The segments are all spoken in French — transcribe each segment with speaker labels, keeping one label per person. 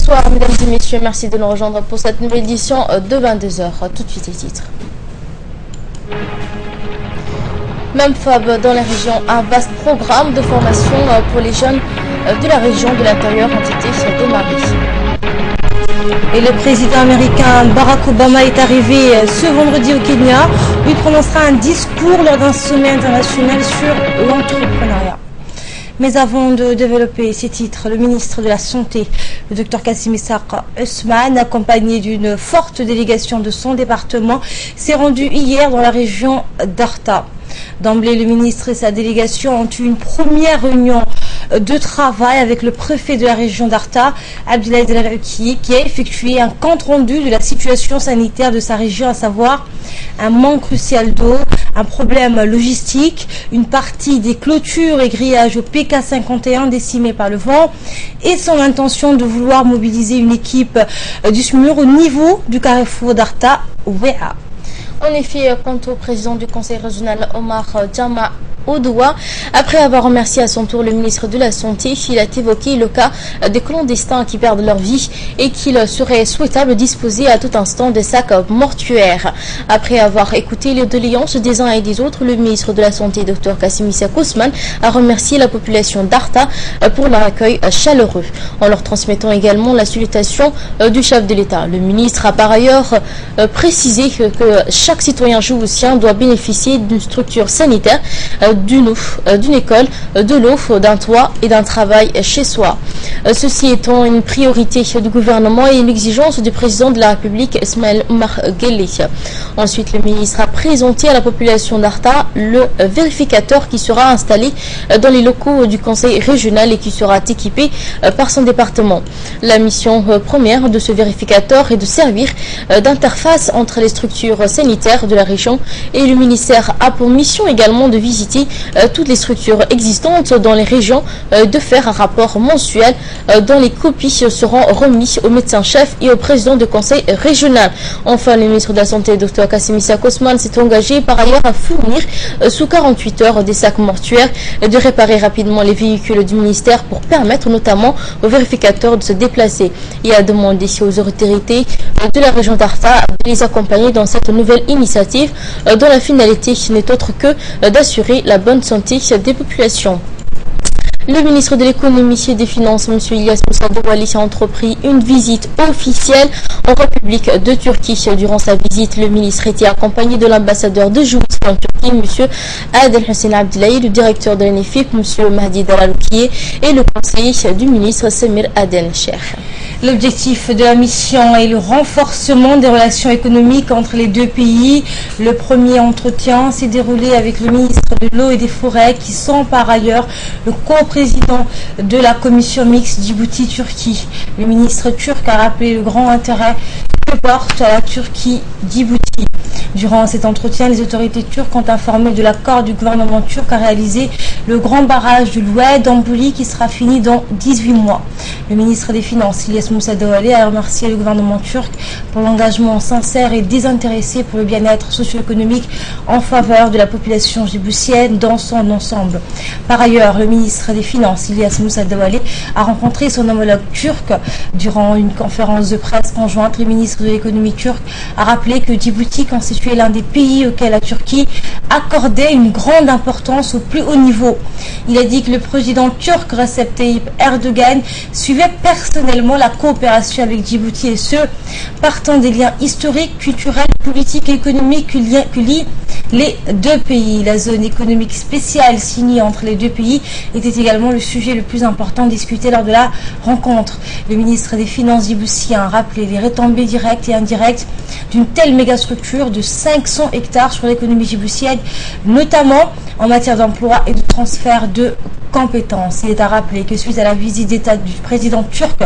Speaker 1: Bonsoir mesdames et messieurs, merci de nous rejoindre pour cette nouvelle édition de 22h. Tout de suite les titres. Même FAB dans la région, un vaste programme de formation pour les jeunes de la région de l'intérieur ont été démarrés.
Speaker 2: Et le président américain Barack Obama est arrivé ce vendredi au Kenya où il prononcera un discours lors d'un sommet international sur l'entrepreneuriat. Mais avant de développer ces titres, le ministre de la Santé, le Dr Kassim Issa Ousmane, accompagné d'une forte délégation de son département, s'est rendu hier dans la région d'Arta. D'emblée, le ministre et sa délégation ont eu une première réunion de travail avec le préfet de la région d'Arta, Abdoulaye Delaraki, qui a effectué un compte rendu de la situation sanitaire de sa région, à savoir un manque crucial d'eau, un problème logistique, une partie des clôtures et grillages au PK51 décimés par le vent et son intention de vouloir mobiliser une équipe du SMUR au niveau du carrefour d'Arta, Ouéa.
Speaker 1: En effet, quant au président du conseil régional Omar Djama Odoua, après avoir remercié à son tour le ministre de la Santé, il a évoqué le cas des clandestins qui perdent leur vie et qu'il serait souhaitable de disposer à tout instant des sacs mortuaires. Après avoir écouté les doléances des uns et des autres, le ministre de la Santé, Dr Kassim Issa Ousmane, a remercié la population d'Arta pour leur accueil chaleureux, en leur transmettant également la salutation du chef de l'État. Le ministre a par ailleurs précisé que chaque citoyen djiboutien doit bénéficier d'une structure sanitaire, d'une école, de l'eau, d'un toit et d'un travail chez soi. Ceci étant une priorité du gouvernement et une exigence du président de la République, Ismaël Omar Guelleh. Ensuite, le ministre a présenté à la population d'Arta le vérificateur qui sera installé dans les locaux du conseil régional et qui sera équipé par son département. La mission première de ce vérificateur est de servir d'interface entre les structures sanitaires de la région et le ministère a pour mission également de visiter toutes les structures existantes dans les régions, de faire un rapport mensuel dont les copies seront remises au médecin-chef et au président du conseil régional. Enfin, le ministre de la Santé, Dr Kassim Issa Ousmane, s'est engagé par ailleurs à fournir sous 48 heures des sacs mortuaires, de réparer rapidement les véhicules du ministère pour permettre notamment aux vérificateurs de se déplacer et a demandé aux autorités de la région d'Arta de les accompagner dans cette nouvelle initiative dont la finalité n'est autre que d'assurer la bonne santé des populations. Le ministre de l'économie et des finances, M. Ilyas Moussa Douali, a entrepris une visite officielle en République de Turquie. Durant sa visite, le ministre était accompagné de l'ambassadeur de Djibouti en Turquie, M. Adel Hussein Abdillahi, le directeur de l'ENEFIP, M. Mahdi Dalaloukié, et le conseiller du ministre Samir Aden Cheikh.
Speaker 2: L'objectif de la mission est le renforcement des relations économiques entre les deux pays. Le premier entretien s'est déroulé avec le ministre de l'eau et des forêts qui sont par ailleurs le co-président de la commission mixte Djibouti-Turquie. Le ministre turc a rappelé le grand intérêt que porte la Turquie Djibouti. Durant cet entretien, les autorités turques ont informé de l'accord du gouvernement turc à réaliser le grand barrage de l'Oued d'Ambouli qui sera fini dans 18 mois. Le ministre des Finances, Ilyas Moussa Douali, a remercié le gouvernement turc pour l'engagement sincère et désintéressé pour le bien-être socio-économique en faveur de la population djiboutienne dans son ensemble. Par ailleurs, le ministre des Finances, Ilyas Moussa Douali, a rencontré son homologue turc durant une conférence de presse conjointe. Le ministre de l'économie turc a rappelé que Djibouti constituait l'un des pays auxquels la Turquie accordait une grande importance au plus haut niveau. Il a dit que le président turc Recep Tayyip Erdogan suivait personnellement la coopération avec Djibouti et ce, partant des liens historiques, culturels, politiques et économiques que lient les deux pays. La zone économique spéciale signée entre les deux pays était également le sujet le plus important discuté lors de la rencontre. Le ministre des Finances djiboutien a rappelé les retombées directes et indirectes d'une telle mégastructure de 500 hectares sur l'économie djiboutienne, notamment en matière d'emploi et de transfert de compétences. Il est à rappeler que suite à la visite d'État du président turc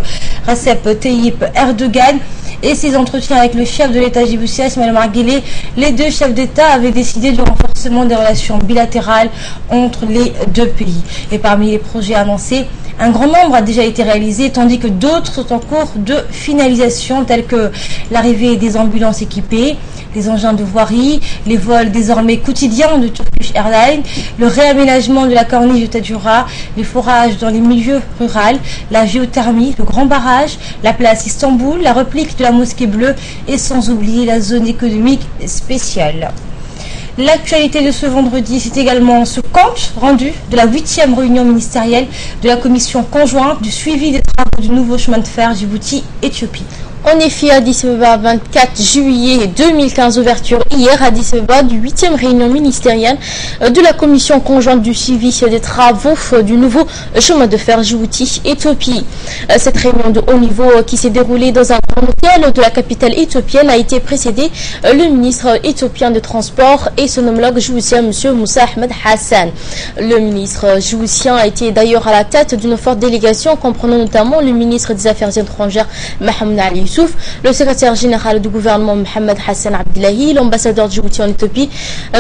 Speaker 2: Recep Tayyip Erdogan et ses entretiens avec le chef de l'État djiboutien Ismaël Omar Guelleh, les deux chefs d'État avaient décidé du renforcement des relations bilatérales entre les deux pays. Et parmi les projets annoncés, Un grand nombre a déjà été réalisé, tandis que d'autres sont en cours de finalisation, tels que l'arrivée des ambulances équipées, les engins de voirie, les vols désormais quotidiens de Turkish Airlines, le réaménagement de la corniche de Tadjoura, les forages dans les milieux ruraux, la géothermie, le grand barrage, la place Istanbul, la réplique de la mosquée bleue et sans oublier la zone économique spéciale. L'actualité de ce vendredi, c'est également ce compte rendu de la 8e réunion ministérielle de la commission conjointe du suivi des travaux du nouveau chemin de fer Djibouti-Éthiopie.
Speaker 1: En effet, Addis Abeba, 24 juillet 2015, ouverture hier à Addis Abeba du 8e réunion ministérielle de la commission conjointe du suivi des travaux du nouveau chemin de fer Djibouti-Éthiopie. Cette réunion de haut niveau qui s'est déroulée dans un grand hôtel de la capitale éthiopienne a été précédée le ministre éthiopien des Transports et son homologue djiboutien, M. Moussa Ahmed Hassan. Le ministre djiboutien a été d'ailleurs à la tête d'une forte délégation comprenant notamment le ministre des Affaires étrangères, Mohamed Ali, le secrétaire général du gouvernement Mohamed Hassan Abdullahi, l'ambassadeur djibouti en Éthiopie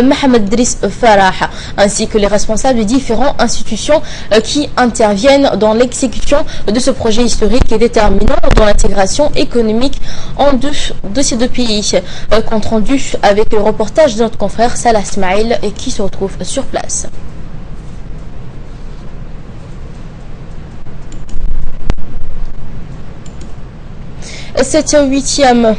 Speaker 1: Mohamed Driss Farah, ainsi que les responsables des différentes institutions qui interviennent dans l'exécution de ce projet historique et déterminant dans l'intégration économique de ces deux pays. Compte rendu avec le reportage de notre confrère Salah Smaïl et qui se retrouve sur place. Cette 8e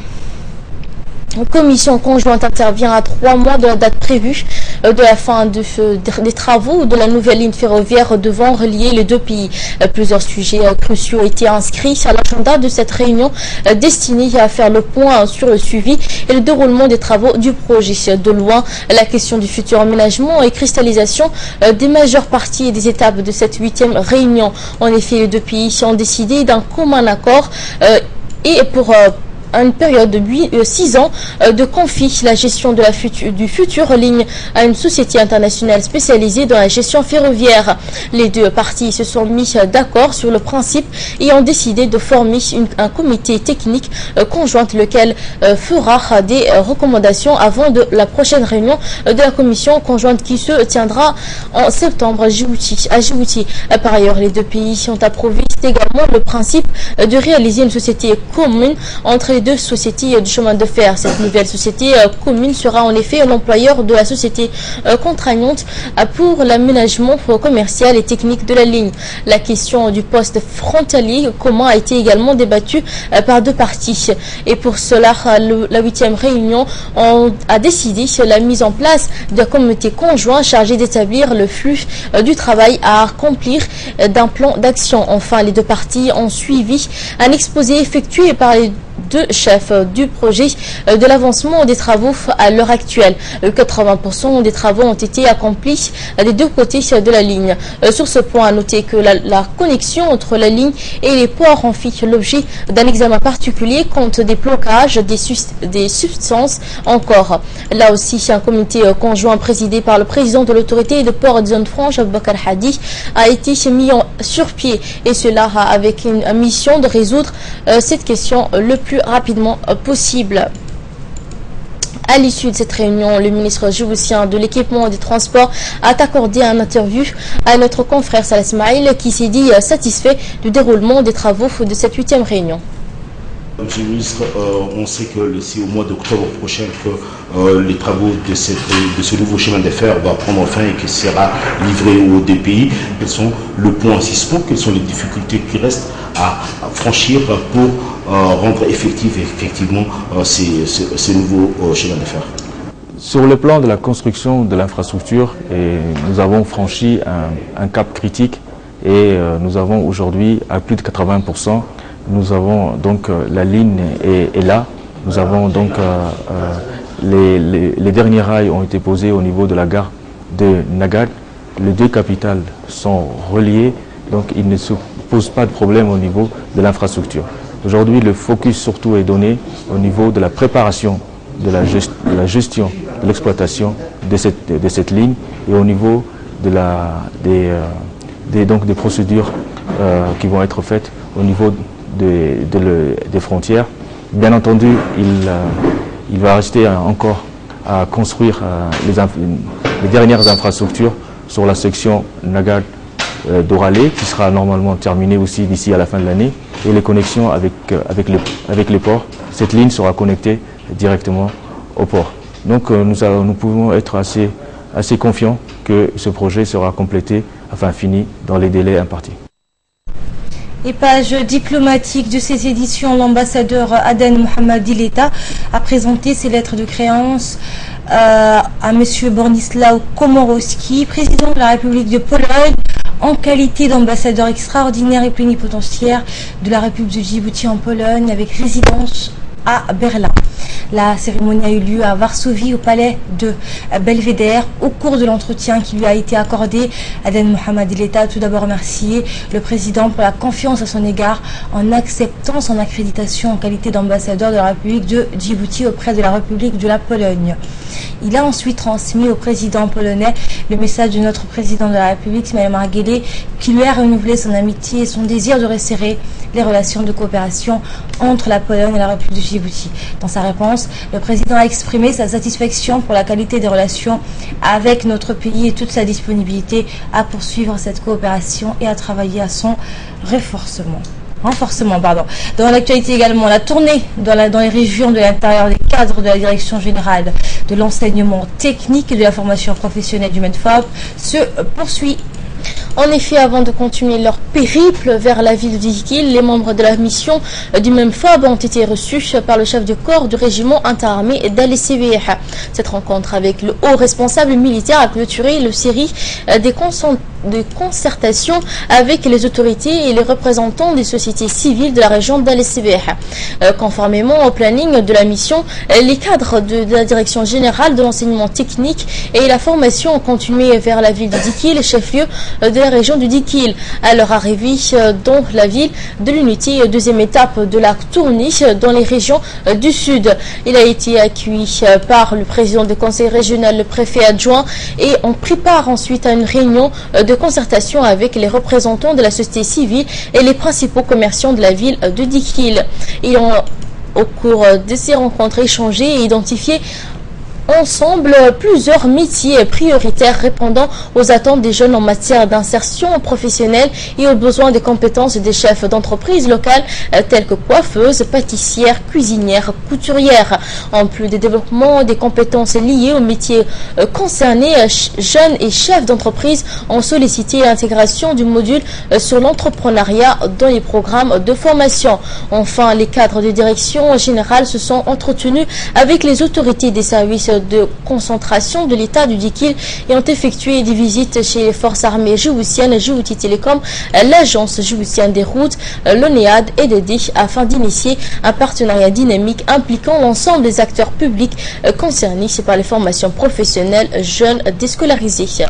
Speaker 1: commission conjointe intervient à 3 mois de la date prévue de la fin des travaux de la nouvelle ligne ferroviaire devant relier les deux pays. Plusieurs sujets cruciaux ont été inscrits à l'agenda de cette réunion destinée à faire le point sur le suivi et le déroulement des travaux du projet. De loin, la question du futur aménagement et cristallisation des majeures parties et des étapes de cette 8e réunion. En effet, les deux pays ont décidé d'un commun accord et pour une période de 6 ans de confie la gestion de du futur ligne à une société internationale spécialisée dans la gestion ferroviaire. Les deux parties se sont mis d'accord sur le principe et ont décidé de former un comité technique conjoint lequel fera des recommandations avant la prochaine réunion de la commission conjointe qui se tiendra en septembre à Djibouti. Par ailleurs, les deux pays ont approuvé également le principe de réaliser une société commune entre les deux sociétés du chemin de fer. Cette nouvelle société commune sera en effet l'employeur de la société contraignante pour l'aménagement commercial et technique de la ligne. La question du poste frontalier commun a été également débattue par deux parties. Et pour cela, la 8e réunion a décidé la mise en place d'un comité conjoint chargé d'établir le flux du travail à accomplir d'un plan d'action. Enfin, les deux parties ont suivi un exposé effectué par les deux chefs du projet de l'avancement des travaux à l'heure actuelle. 80% des travaux ont été accomplis des deux côtés de la ligne. Sur ce point, à noter que la connexion entre la ligne et les ports en fait l'objet d'un examen particulier compte des blocages, des substances encore. Là aussi, un comité conjoint présidé par le président de l'autorité de port de zone franche, Aboubakar Hadi, a été mis sur pied, et cela avec une mission de résoudre cette question le plus rapidement possible. À l'issue de cette réunion, le ministre djiboutien de l'équipement et des transports a accordé un interview à notre confrère Salah Smaïl qui s'est dit satisfait du déroulement des travaux de cette 8e réunion.
Speaker 3: Monsieur le ministre, on sait que c'est au mois d'octobre prochain que les travaux de ce nouveau chemin de fer va prendre fin et qu'il sera livré aux deux pays. Quels sont le point en suspens, quelles sont les difficultés qui restent à franchir pour rendre effectivement ce nouveau chemin de fer?
Speaker 4: Sur le plan de la construction de l'infrastructure, nous avons franchi un cap critique et nous avons aujourd'hui à plus de 80%. Nous avons donc la ligne est là. Nous avons donc les derniers rails ont été posés au niveau de la gare de Nagad. Les deux capitales sont reliées, donc il ne se pose pas de problème au niveau de l'infrastructure. Aujourd'hui, le focus surtout est donné au niveau de la préparation de la gestion de l'exploitation de cette ligne et au niveau de des procédures qui vont être faites au niveau des frontières. Bien entendu, il va rester encore à construire les dernières infrastructures sur la section d'Oralé qui sera normalement terminée aussi d'ici à la fin de l'année, et les connexions avec les ports. Cette ligne sera connectée directement au port. Donc nous pouvons être assez confiants que ce projet sera complété, enfin fini, dans les délais impartis.
Speaker 2: Et page diplomatique de ces éditions, l'ambassadeur Aden Mohamed Dileta a présenté ses lettres de créance à M. Bronislaw Komorowski, président de la République de Pologne, en qualité d'ambassadeur extraordinaire et plénipotentiaire de la République de Djibouti en Pologne, avec résidence à Berlin. La cérémonie a eu lieu à Varsovie, au palais de Belvédère. Au cours de l'entretien qui lui a été accordé, Aden Mohamed Dileta a tout d'abord remercié le président pour la confiance à son égard en acceptant son accréditation en qualité d'ambassadeur de la République de Djibouti auprès de la République de la Pologne. Il a ensuite transmis au président polonais le message de notre président de la République, Ismaël Marguerite, qui lui a renouvelé son amitié et son désir de resserrer les relations de coopération entre la Pologne et la République de Djibouti. Dans sa réponse, le président a exprimé sa satisfaction pour la qualité des relations avec notre pays et toute sa disponibilité à poursuivre cette coopération et à travailler à son renforcement. Dans l'actualité également, la tournée dans les régions de l'intérieur des cadres de la Direction générale de l'enseignement technique et de la formation professionnelle du MEDFOP se poursuit.
Speaker 1: En effet, avant de continuer leur périple vers la ville de Dikil, les membres de la mission du MEDFOP ont été reçus par le chef de corps du régiment interarmé d'Al-Sibih. Cette rencontre avec le haut responsable militaire a clôturé le série de concertation avec les autorités et les représentants des sociétés civiles de la région d'Al-Sibih. Conformément au planning de la mission, les cadres de la Direction générale de l'enseignement technique et la formation ont continué vers la ville de Dikil, chef-lieu de la région du Dikil. À leur arrivée dans la ville de l'unité, deuxième étape de la tournée dans les régions du sud. Il a été accueilli par le président du conseil régional, le préfet adjoint, et on prépare ensuite à une réunion de concertation avec les représentants de la société civile et les principaux commerçants de la ville de Dikil. Ils ont, au cours de ces rencontres, échangé et identifié ensemble plusieurs métiers prioritaires répondant aux attentes des jeunes en matière d'insertion professionnelle et aux besoins des compétences des chefs d'entreprise locales tels que coiffeuses, pâtissières, cuisinières, couturières. En plus des développements des compétences liées aux métiers concernés, jeunes et chefs d'entreprise ont sollicité l'intégration du module sur l'entrepreneuriat dans les programmes de formation. Enfin, les cadres de direction générale se sont entretenus avec les autorités des services de concentration de l'État du Dikil et ont effectué des visites chez les forces armées djiboutiennes, Djibouti Télécom, l'agence djiboutienne des routes, l'ONEAD et l'EDI afin d'initier un partenariat dynamique impliquant l'ensemble des acteurs publics concernés par les formations professionnelles jeunes déscolarisés.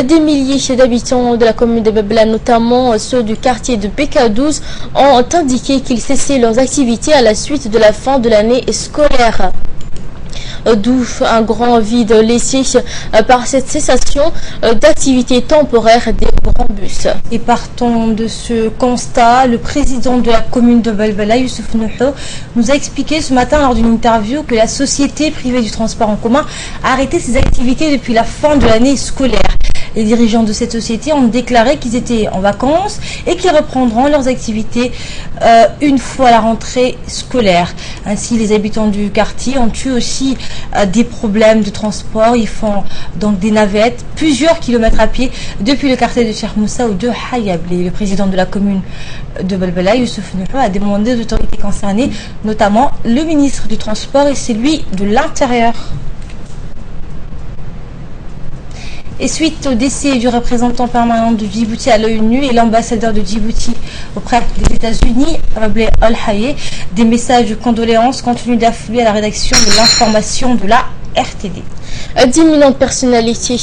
Speaker 1: Des milliers d'habitants de la commune de Bebla, notamment ceux du quartier de BK12, ont indiqué qu'ils cessaient leurs activités à la suite de la fin de l'année scolaire. D'où un grand vide laissé par cette cessation d'activité temporaire des grands bus.
Speaker 2: Et partant de ce constat, le président de la commune de Belbela, Youssouf Nouhou, nous a expliqué ce matin lors d'une interview que la société privée du transport en commun a arrêté ses activités depuis la fin de l'année scolaire. Les dirigeants de cette société ont déclaré qu'ils étaient en vacances et qu'ils reprendront leurs activités une fois la rentrée scolaire. Ainsi, les habitants du quartier ont eu aussi des problèmes de transport. Ils font donc des navettes, plusieurs kilomètres à pied, depuis le quartier de Cheikh Moussa ou de Hayablé. Le président de la commune de Belbela, Youssouf Nouhou, a demandé aux autorités concernées, notamment le ministre du Transport et celui de l'Intérieur. Et suite au décès du représentant permanent de Djibouti à l'ONU et l'ambassadeur de Djibouti auprès des États-Unis, Rabli Al-Haye, des messages de condoléances continuent d'affluer à la rédaction de l'information de la RTD.
Speaker 1: D'imminentes personnalités,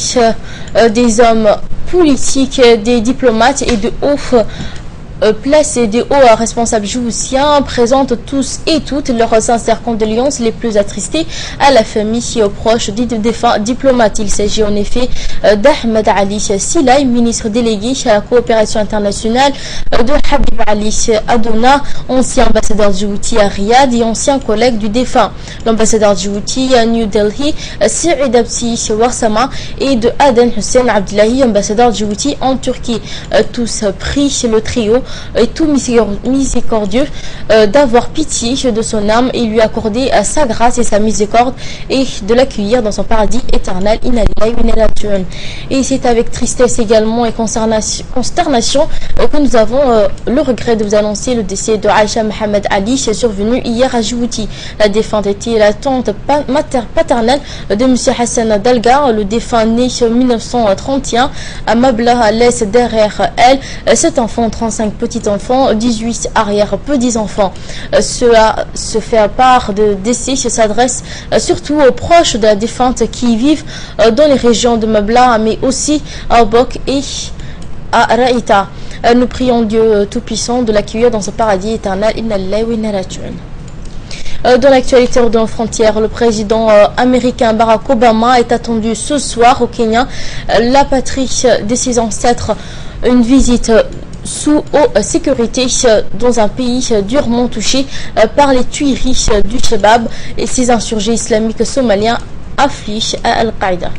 Speaker 1: des hommes politiques, des diplomates et de hauts place des hauts responsables djiboutiens présentent tous et toutes leurs sincères condoléances les plus attristées à la famille et aux proches des défunts diplomates. Il s'agit en effet d'Ahmed Ali Silay, ministre délégué à la coopération internationale, de Habib Ali Adouna, ancien ambassadeur djibouti à Riyad et ancien collègue du défunt, l'ambassadeur djibouti à New Delhi, Saïd Absi Warsama, et de Aden Hussein Abdullahi, ambassadeur djibouti en Turquie. Tous prient le trio et tout miséricordieux d'avoir pitié de son âme et lui accorder sa grâce et sa miséricorde et de l'accueillir dans son paradis éternel. Et c'est avec tristesse également et consternation que nous avons le regret de vous annoncer le décès de Aïcha Mohamed Ali, survenu hier à Djibouti. La défunte était la tante paternelle de M. Hassan Dalgar, le défunt né en 1931 à Mabla, laisse derrière elle 7 enfants, 35 petits-enfants, 18 arrière-petits-enfants. Cela se fait part de décès s'adresse surtout aux proches de la défunte qui vivent dans les régions de Mabla, mais aussi à Obok et à Raïta. Nous prions Dieu Tout-Puissant de l'accueillir dans ce paradis éternel. Dans l'actualité hors de nos frontières, le président américain Barack Obama est attendu ce soir au Kenya, la patrie de ses ancêtres. Une visite sous haute sécurité dans un pays durement touché par les tueries du Shabab et ses insurgés islamiques somaliens affligés à Al-Qaïda.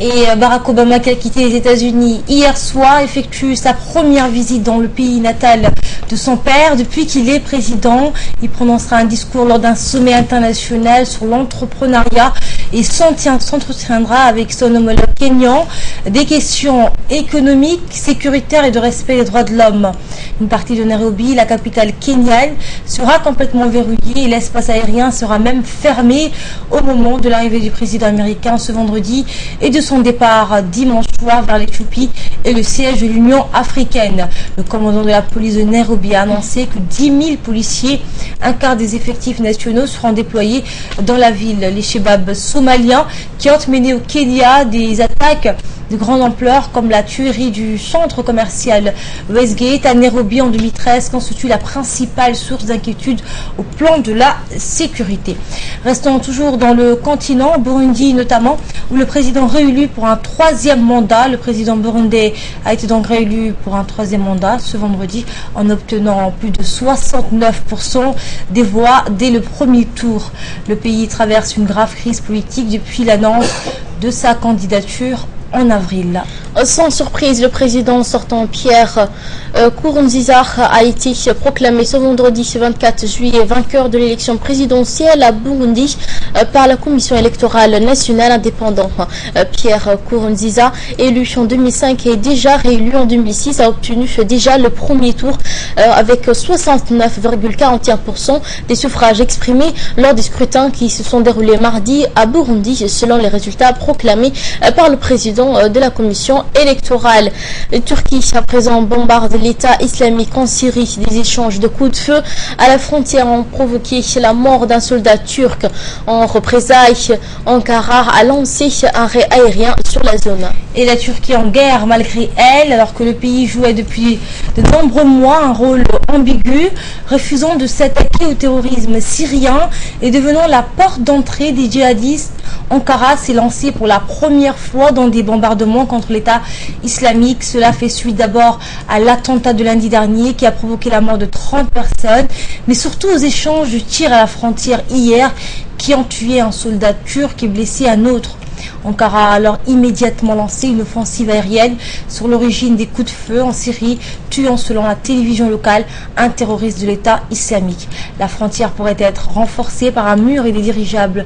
Speaker 2: Et Barack Obama, qui a quitté les États-Unis hier soir, effectue sa première visite dans le pays natal de son père depuis qu'il est président. Il prononcera un discours lors d'un sommet international sur l'entrepreneuriat et s'entretiendra avec son homologue kényan des questions économiques, sécuritaires et de respect des droits de l'homme. Une partie de Nairobi, la capitale kenyane, sera complètement verrouillée et l'espace aérien sera même fermé au moment de l'arrivée du président américain ce vendredi et de son départ dimanche soir vers l'Éthiopie et le siège de l'Union africaine. Le commandant de la police de Nairobi a annoncé que 10 000 policiers, un quart des effectifs nationaux, seront déployés dans la ville. Les Shabab somaliens qui ont mené au Kenya des attaques de grande ampleur comme la tuerie du centre commercial Westgate à Nairobi en 2013 constitue la principale source d'inquiétude au plan de la sécurité. Restons toujours dans le continent, Burundi notamment, où le président réélu pour un 3e mandat. Le président burundais a été donc réélu pour un 3e mandat ce vendredi en obtenant plus de 69% des voix dès le premier tour. Le pays traverse une grave crise politique depuis l'annonce de sa candidature en avril.
Speaker 1: Sans surprise, le président sortant Pierre Nkurunziza a été proclamé ce vendredi 24 juillet vainqueur de l'élection présidentielle à Burundi par la Commission électorale nationale indépendante. Pierre Nkurunziza, élu en 2005 et déjà réélu en 2006, a obtenu déjà le premier tour avec 69,41% des suffrages exprimés lors des scrutins qui se sont déroulés mardi à Burundi, selon les résultats proclamés par le président de la Commission électorale. Turquie à présent bombarde l'État islamique en Syrie. Des échanges de coups de feu à la frontière ont provoqué la mort d'un soldat turc. En représailles, Ankara a lancé un raid aérien sur la zone.
Speaker 2: Et la Turquie en guerre malgré elle, alors que le pays jouait depuis de nombreux mois un rôle ambigu, refusant de s'attaquer au terrorisme syrien et devenant la porte d'entrée des djihadistes. Ankara s'est lancé pour la première fois dans des bombardements contre l'État islamique. Cela fait suite d'abord à l'attentat de lundi dernier qui a provoqué la mort de 30 personnes, mais surtout aux échanges de tirs à la frontière hier qui ont tué un soldat turc et blessé un autre. Ankara a alors immédiatement lancé une offensive aérienne sur l'origine des coups de feu en Syrie, tuant selon la télévision locale un terroriste de l'État islamique. La frontière pourrait être renforcée par un mur et des dirigeables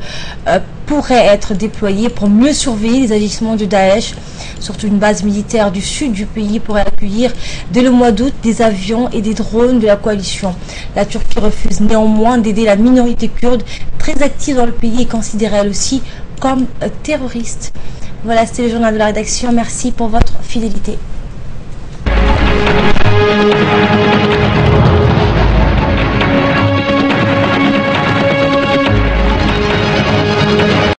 Speaker 2: pourraient être déployés pour mieux surveiller les agissements de Daesh. Surtout une base militaire du sud du pays pourrait accueillir dès le mois d'août des avions et des drones de la coalition. La Turquie refuse néanmoins d'aider la minorité kurde très active dans le pays et considérée elle aussi comme terroriste. Voilà, c'était le journal de la rédaction. Merci pour votre fidélité.